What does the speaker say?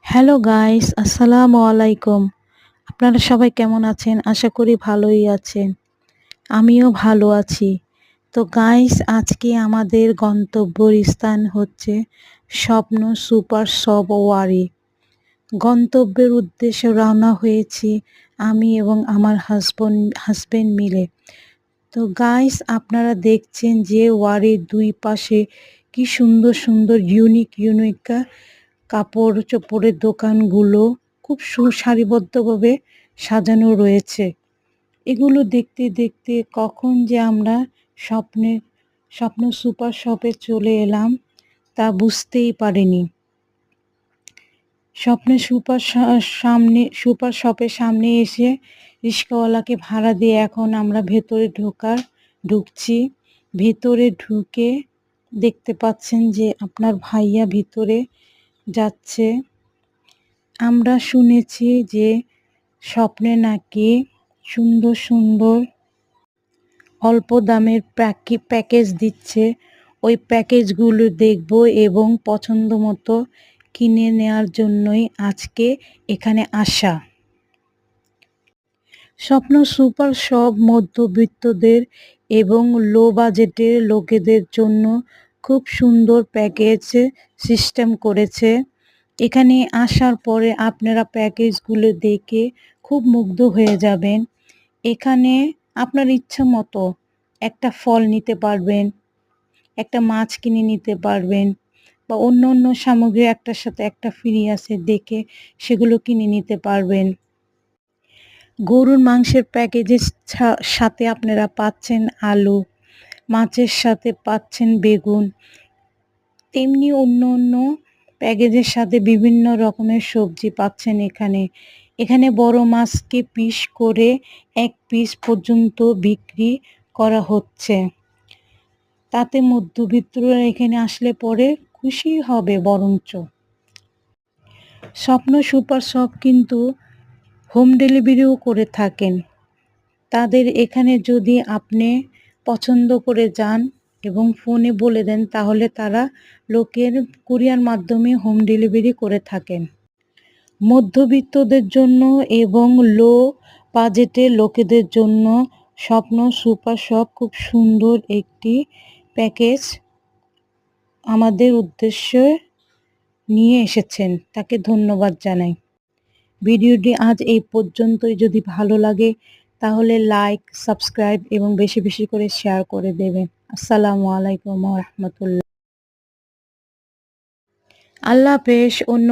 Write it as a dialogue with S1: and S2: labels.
S1: Hello guys, আসসালামু আলাইকুম। আপনারা সবাই কেমন আছেন? আশা করি ভালোই আছেন। আমিও ভালো আছি। তো গাইস, আজকে আমাদের গন্তব্যর স্থান হচ্ছে স্বপ্ন সুপার শপ ওয়ারি। গন্তব্যের উদ্দেশ্যে রওনা হয়েছি আমি এবং আমার হাসব্যান্ড মিলে। তো গাইস, আপনারা দেখছেন যে ওয়ারির দুই পাশে কি সুন্দর সুন্দর ইউনিক কাপড় চোপড়ের দোকানগুলো খুব সারিবদ্ধভাবে সাজানো রয়েছে। এগুলো দেখতে দেখতে কখন যে আমরা স্বপ্ন সুপার শপে চলে এলাম তা বুঝতেই পারিনি। সুপার শপের সামনে এসে রিক্সাওয়ালাকে ভাড়া দিয়ে এখন আমরা ভেতরে ঢুকছি। ভেতরে ঢুকে দেখতে পাচ্ছেন যে আপনার ভাইয়া ভিতরে যাচ্ছে। আমরা শুনেছি যে স্বপ্নে নাকি সুন্দর সুন্দর অল্প দামের প্যাকেজ দিচ্ছে। ওই প্যাকেজগুলো দেখব এবং পছন্দ মতো কিনে নেওয়ার জন্যই আজকে এখানে আসা। স্বপ্ন সুপার শপ মধ্যবিত্তদের এবং লো বাজেটের লোকেদের জন্য খুব সুন্দর প্যাকেজ সিস্টেম করেছে। এখানে আসার পরে আপনারা প্যাকেজগুলো দেখে খুব মুগ্ধ হয়ে যাবেন। এখানে আপনার ইচ্ছা মতো একটা ফল নিতে পারবেন, একটা মাছ কিনে নিতে পারবেন বা অন্য সামগ্রী একটার সাথে একটা ফ্রি আছে দেখে সেগুলো কিনে নিতে পারবেন। গরুর মাংসের প্যাকেজের সাথে আপনারা পাচ্ছেন আলু, মাছের সাথে পাচ্ছেন বেগুন, তেমনি অন্য প্যাকেজের সাথে বিভিন্ন রকমের সবজি পাচ্ছেন এখানে। এখানে বড় মাছকে পিস করে 1 পিস পর্যন্ত বিক্রি করা হচ্ছে। তাতে মধ্যবিত্তরা এখানে আসলে পরে খুশি হবে বরঞ্চ। স্বপ্ন সুপার শপ কিন্তু হোম ডেলিভারিও করে থাকেন। তাদের এখানে যদি আপনি পছন্দ করে যান এবং ফোনে বলে দেন তাহলে তারা লোকের কুরিয়ার মাধ্যমে হোম ডেলিভারি করে থাকেন। মধ্যবিত্তদের জন্য এবং লো বাজেটের লোকেদের জন্য স্বপ্ন সুপার শপ খুব সুন্দর একটি প্যাকেজ আমাদের উদ্দেশ্যে নিয়ে এসেছেন। তাকে ধন্যবাদ জানাই। ভিডিওটি আজ এই পর্যন্তই। যদি ভালো লাগে তাহলে লাইক, সাবস্ক্রাইব এবং বেশি বেশি করে শেয়ার করে দেবেন। আসসালামু আলাইকুম ওয়া রাহমাতুল্লাহ। আল্লাহ হাফেজ। অন্য